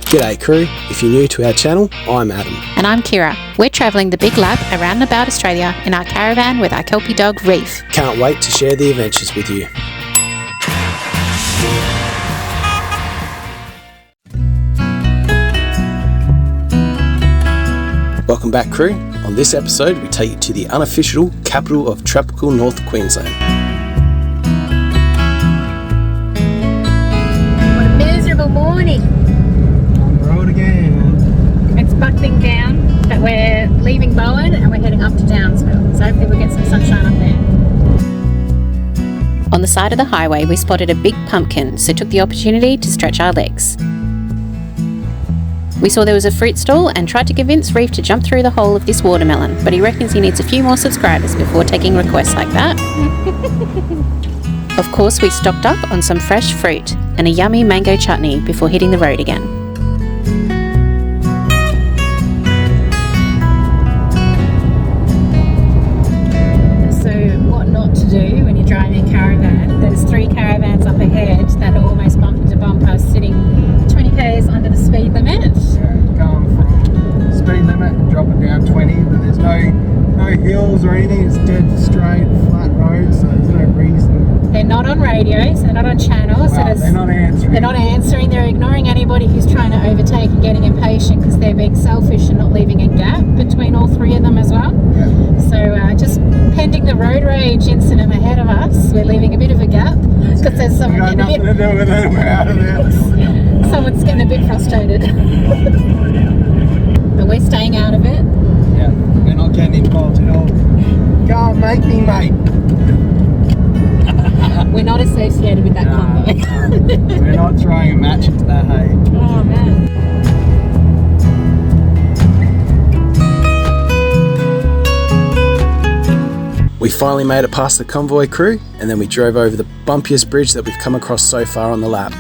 G'day crew, if you're new to our channel, I'm Adam. And I'm Ciara. We're travelling the big lap around and about Australia in our caravan with our Kelpie dog Reef. Can't wait to share the adventures with you. Welcome back crew. On this episode we take you to the unofficial capital of tropical North Queensland. What a miserable morning. On the road again. It's buckling down, but we're leaving Bowen and we're heading up to Townsville. So hopefully we'll get some sunshine up there. On the side of the highway we spotted a big pumpkin, so took the opportunity to stretch our legs. We saw there was a fruit stall and tried to convince Reef to jump through the hole of this watermelon, but he reckons he needs a few more subscribers before taking requests like that. Of course, we stocked up on some fresh fruit and a yummy mango chutney before hitting the road again. So what not to do when you're driving a caravan? There's 3 caravans up ahead that are almost bumper to bumper, sitting 20 k's under the speed limit. Going from speed limit and dropping down 20, but there's no hills or anything. It's dead straight flat road, so there's no reason. They're not on radios, they're not on channels, Well, they're not answering. They're ignoring anybody who's trying to overtake and getting impatient because they're being selfish and not leaving a gap between all 3 of them as well. Yeah. So just pending the road rage incident ahead of us, we're leaving a bit of a gap because there's someone Got getting nothing to do with it. We're out of there. someone's getting a bit frustrated. But we're staying out of it. Yeah, we're not getting involved at all. Can't make me, mate. We're not associated with that convoy. We're not throwing a match into that hay. Oh man. We finally made it past the convoy crew and then we drove over the bumpiest bridge that we've come across so far on the lap.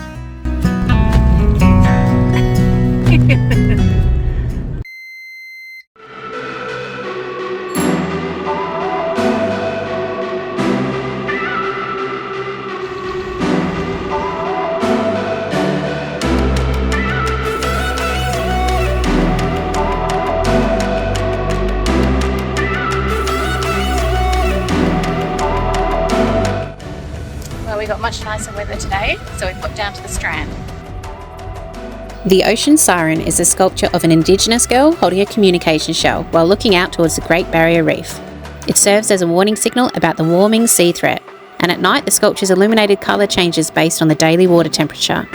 Well, we got much nicer weather today, so we popped down to the Strand. The Ocean Siren is a sculpture of an Indigenous girl holding a communication shell while looking out towards the Great Barrier Reef. It serves as a warning signal about the warming sea threat, and at night the sculpture's illuminated colour changes based on the daily water temperature.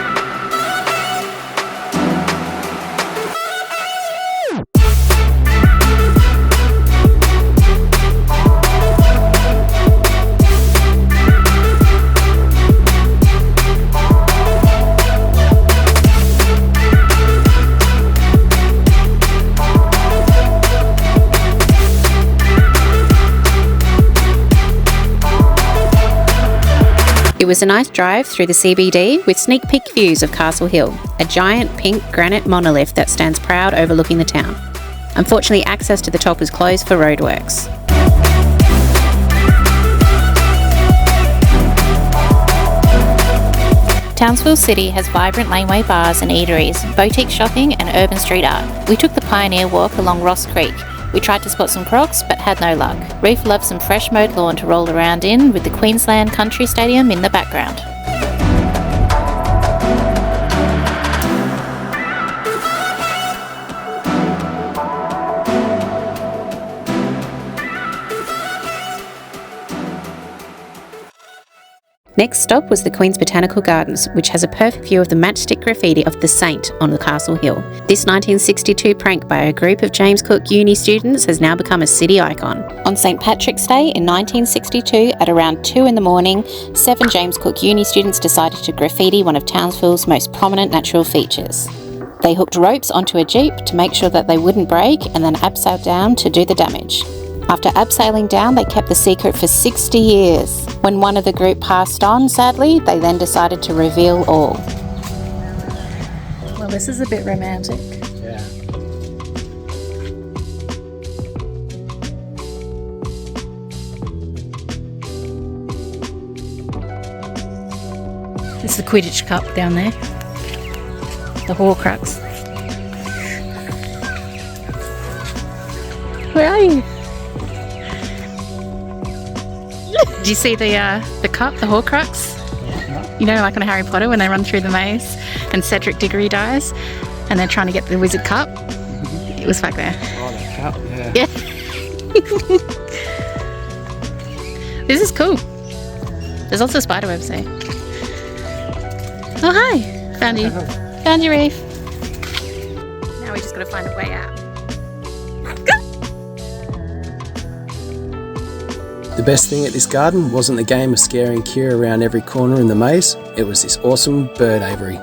It was a nice drive through the CBD with sneak peek views of Castle Hill, a giant pink granite monolith that stands proud overlooking the town. Unfortunately, access to the top is closed for roadworks. Townsville City has vibrant laneway bars and eateries, boutique shopping and urban street art. We took the Pioneer Walk along Ross Creek. We tried to spot some crocs, but had no luck. Reef loves some fresh mowed lawn to roll around in, with the Queensland Country Stadium in the background. Next stop was the Queen's Botanical Gardens, which has a perfect view of the matchstick graffiti of The Saint on the Castle Hill. This 1962 prank by a group of James Cook Uni students has now become a city icon. On St Patrick's Day in 1962, at around 2 in the morning, 7 James Cook Uni students decided to graffiti one of Townsville's most prominent natural features. They hooked ropes onto a jeep to make sure that they wouldn't break and then abseiled down to do the damage. After abseiling down, they kept the secret for 60 years. When one of the group passed on, sadly, they then decided to reveal all. Well, this is a bit romantic. Yeah. This is the Quidditch Cup down there. The Horcrux. Where are you? Did you see the cup, the Horcrux? You know, like on Harry Potter when they run through the maze and Cedric Diggory dies and they're trying to get the wizard cup? It was back there. Oh, that cup, yeah. Yeah. This is cool. There's lots of spiderwebs there. Oh, hi. Found you. Found you, Reef. Now we just got to find a way out. The best thing at this garden wasn't the game of scaring Ciara around every corner in the maze, it was this awesome bird aviary.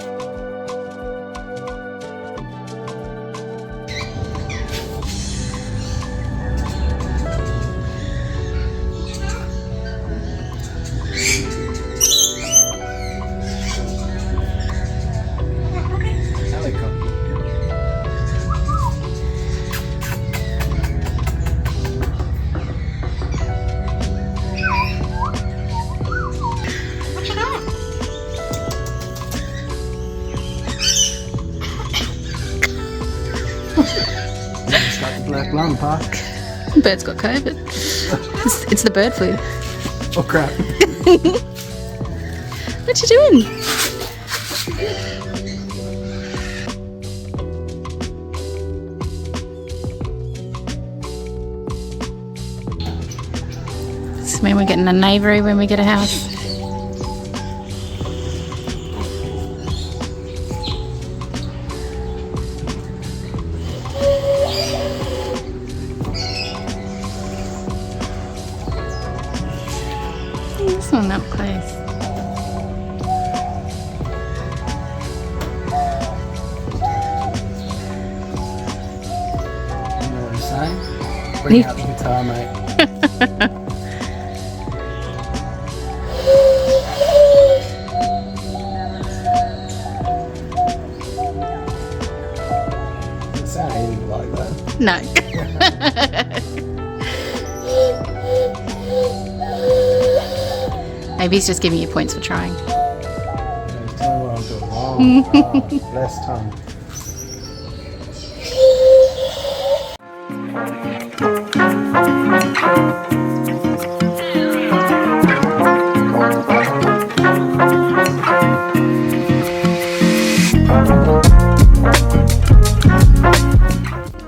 It's like the black lung, Park. Bird's got COVID. It's the bird flu. Oh crap. What you doing? This mean we're getting an aviary when we get a house. This one up close. You know what I'm saying? Bring out the guitar, mate. Doesn't sound anything like that. No. Maybe he's just giving you points for trying. Tell me what I'm doing wrong. Oh, less tongue.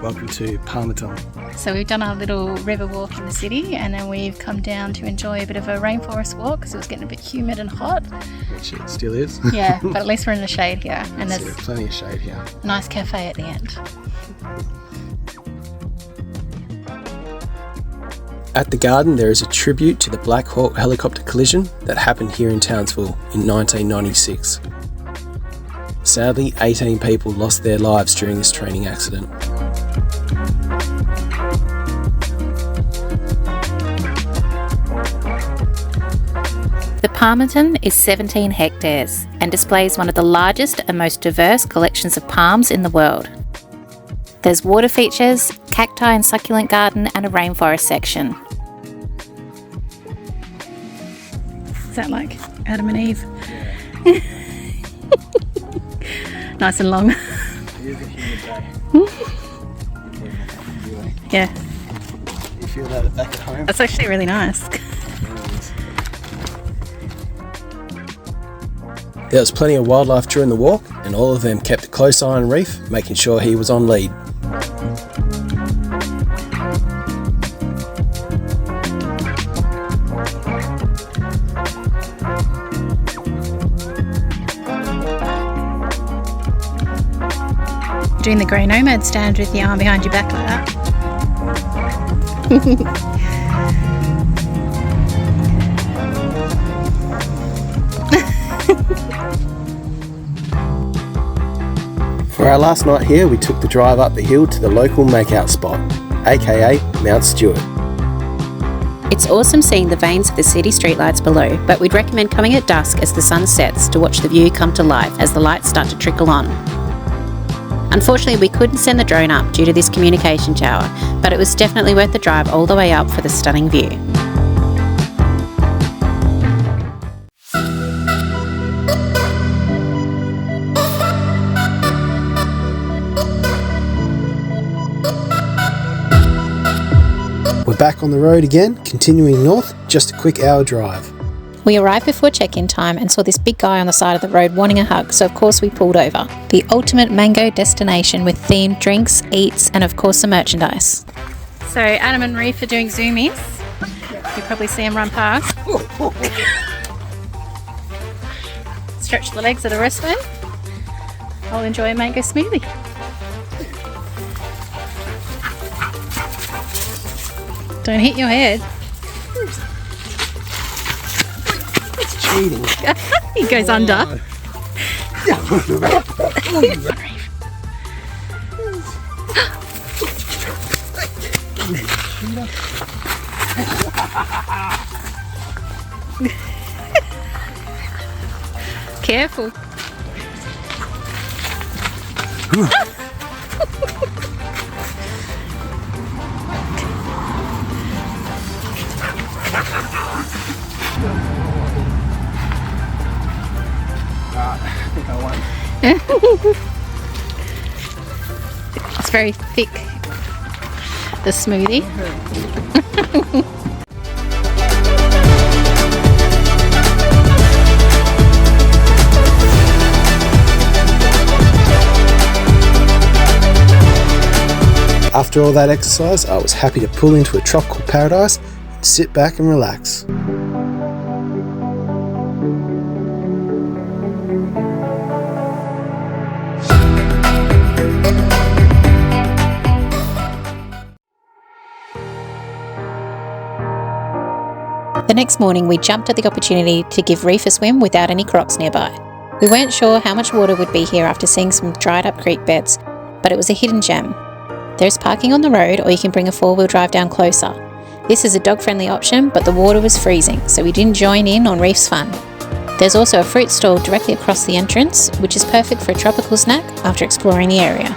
Welcome to Palmerton. So we've done our little river walk in the city and then we've come down to enjoy a bit of a rainforest walk because it was getting a bit humid and hot. Which it still is. Yeah, but at least we're in the shade here and So there's there's plenty of shade here. a nice cafe at the end. At the garden there is a tribute to the Black Hawk helicopter collision that happened here in Townsville in 1996. Sadly, 18 people lost their lives during this training accident. The Palmerton is 17 hectares and displays one of the largest and most diverse collections of palms in the world. There's water features, cacti and succulent garden and a rainforest section. Is that like Adam and Eve? Nice and long. It is a humid day. Yeah, You feel that back at home? that's actually really nice. There was plenty of wildlife during the walk, and all of them kept a close eye on Reef, making sure he was on lead. Doing the grey nomad stand with your arm behind your back like that. For our last night here, we took the drive up the hill to the local makeout spot, aka Mount Stewart. It's awesome seeing the veins of the city streetlights below, but we'd recommend coming at dusk as the sun sets to watch the view come to life as the lights start to trickle on. Unfortunately, we couldn't send the drone up due to this communication tower, but it was definitely worth the drive all the way up for the stunning view. back on the road again, continuing north, just a quick hour drive. We arrived before check-in time and saw this big guy on the side of the road wanting a hug, so of course we pulled over. The ultimate mango destination with themed drinks, eats, and of course some merchandise. So Adam and Reef are doing zoomies. You probably see them run past. Stretch the legs of the rest of it. I'll enjoy a mango smoothie. Don't hit your head. Cheating. He goes under. Careful. I think I won. It's very thick, the smoothie. After all that exercise, I was happy to pull into a tropical paradise and sit back and relax. The next morning we jumped at the opportunity to give Reef a swim without any crocs nearby. We weren't sure how much water would be here after seeing some dried up creek beds, but it was a hidden gem. There's parking on the road, or you can bring a four-wheel drive down closer. This is a dog-friendly option, but the water was freezing, so we didn't join in on Reef's fun. There's also a fruit stall directly across the entrance, which is perfect for a tropical snack after exploring the area.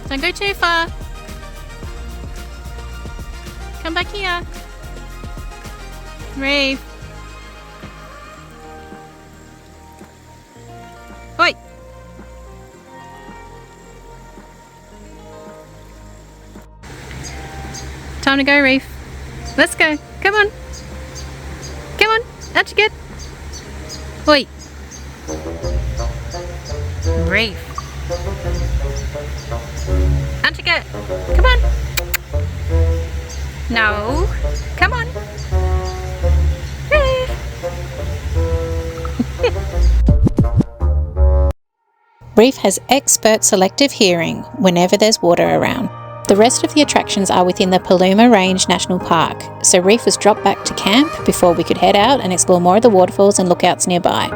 Don't go too far. Come back here. Reef. Oi. Time to go, Reef. Let's go. Come on. Come on. Out you get. Oi. Reef. Out you go. Come on. No. Come on. Reef has expert selective hearing whenever there's water around. The rest of the attractions are within the Paluma Range National Park, so Reef was dropped back to camp before we could head out and explore more of the waterfalls and lookouts nearby.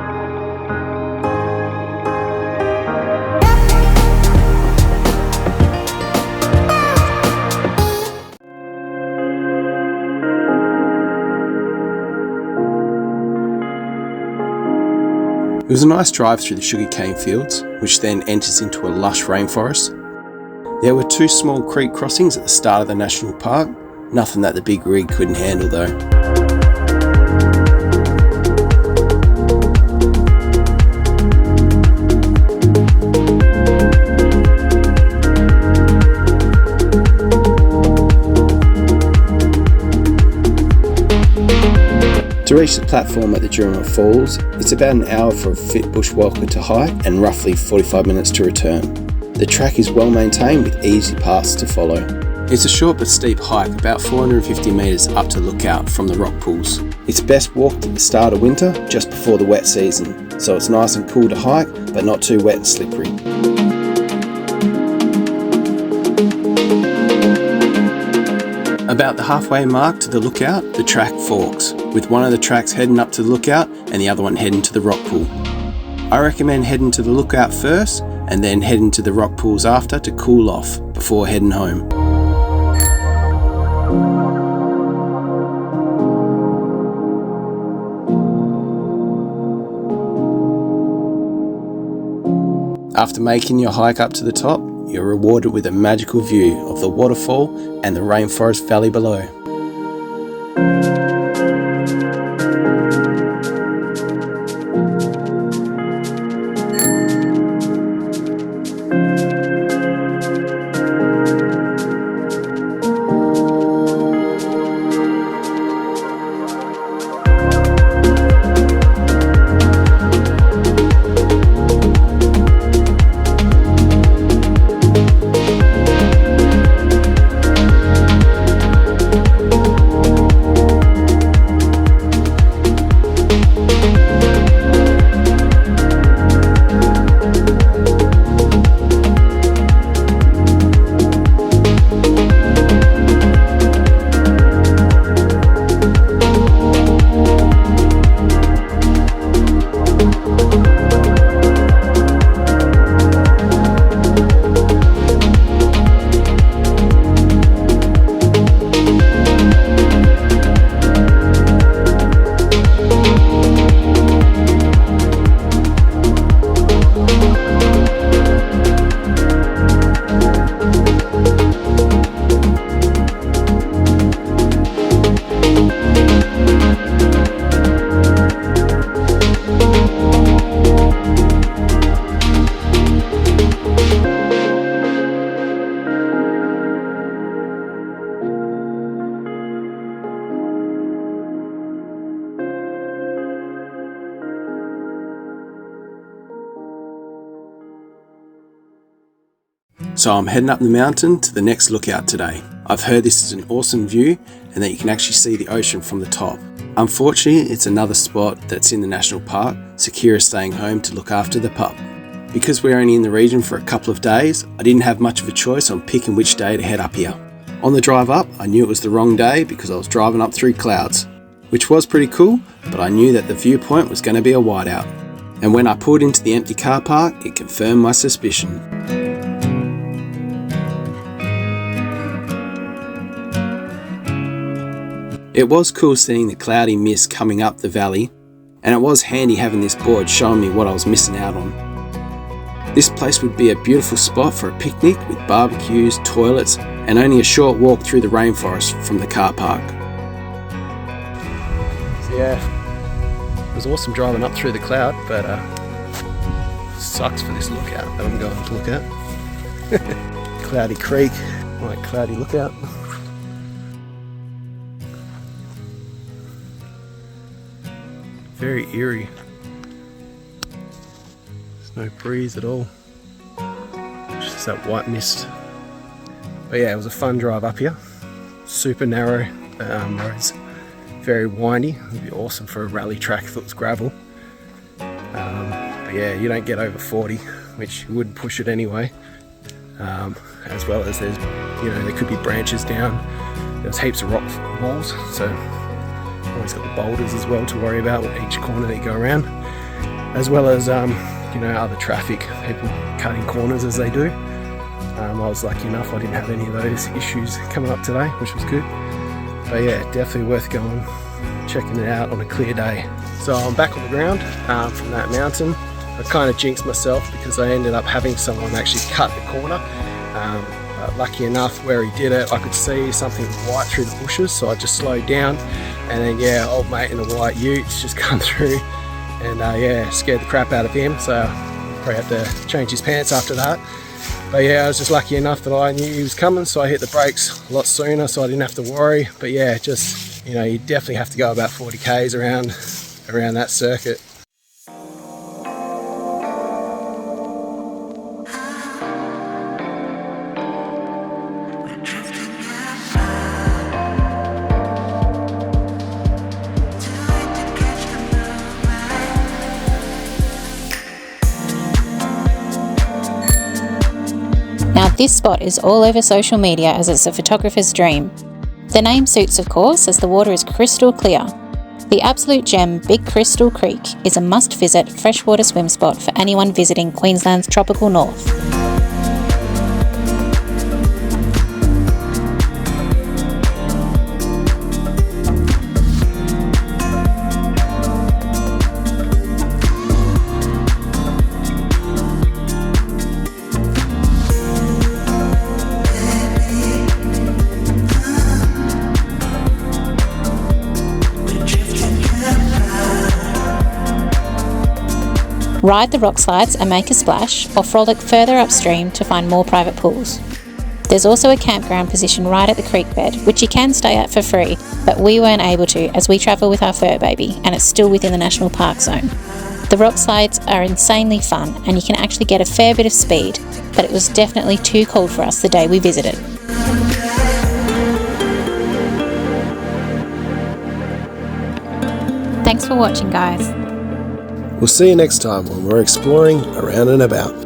It was a nice drive through the sugarcane fields, which then enters into a lush rainforest. There were two small creek crossings at the start of the national park, nothing that the big rig couldn't handle though. To reach the platform at the Jurima Falls, it's about an hour for a fit bushwalker to hike and roughly 45 minutes to return. The track is well maintained with easy paths to follow. It's a short but steep hike, about 450 metres up to Lookout from the rock pools. It's best walked at the start of winter, just before the wet season, so it's nice and cool to hike, but not too wet and slippery. About the halfway mark to the Lookout, the track forks, with one of the tracks heading up to the Lookout and the other one heading to the rock pool. I recommend heading to the Lookout first and then heading to the rock pools after to cool off before heading home. After making your hike up to the top, you're rewarded with a magical view of the waterfall and the rainforest valley below. So I'm heading up the mountain to the next lookout today. I've heard this is an awesome view and that you can actually see the ocean from the top. Unfortunately, it's another spot that's in the national park, so Ciara's staying home to look after the pup. Because we're only in the region for a couple of days, I didn't have much of a choice on picking which day to head up here. On the drive up, I knew it was the wrong day because I was driving up through clouds, which was pretty cool, but I knew that the viewpoint was going to be a whiteout. And when I pulled into the empty car park, it confirmed my suspicion. It was cool seeing the cloudy mist coming up the valley, and it was handy having this board showing me what I was missing out on. This place would be a beautiful spot for a picnic with barbecues, toilets, and only a short walk through the rainforest from the car park. So yeah, it was awesome driving up through the cloud, but sucks for this lookout that I'm going to look at. Cloudy Creek, my cloudy lookout. Very eerie. There's no breeze at all. It's just that white mist. But yeah, it was a fun drive up here. Super narrow roads, very windy. It would be awesome for a rally track if it was gravel. But yeah, you don't get over 40, which would push it anyway. As well as there's, there could be branches down. There's heaps of rock walls, so always got the boulders as well to worry about with each corner that you go around, as well as other traffic, people cutting corners as they do. I was lucky enough I didn't have any of those issues coming up today, which was good. But yeah, definitely worth going, checking it out on a clear day. So I'm back on the ground from that mountain. I kind of jinxed myself because I ended up having someone actually cut the corner. But lucky enough, where he did it, I could see something white through the bushes, so I just slowed down. And then yeah, old mate in a white ute just come through and scared the crap out of him, so probably had to change his pants after that. But yeah, I was just lucky enough that I knew he was coming, so I hit the brakes a lot sooner so I didn't have to worry. But yeah, just you definitely have to go about 40 k's around that circuit. Now this spot is all over social media as it's a photographer's dream. The name suits of course, as the water is crystal clear. The absolute gem Big Crystal Creek is a must-visit freshwater swim spot for anyone visiting Queensland's tropical north. ride the rock slides and make a splash, or frolic further upstream to find more private pools. There's also a campground position right at the creek bed, which you can stay at for free, but we weren't able to as we travel with our fur baby and it's still within the national park zone. The rock slides are insanely fun and you can actually get a fair bit of speed, but it was definitely too cold for us the day we visited. Thanks for watching, guys. We'll see you next time when we're exploring around and about.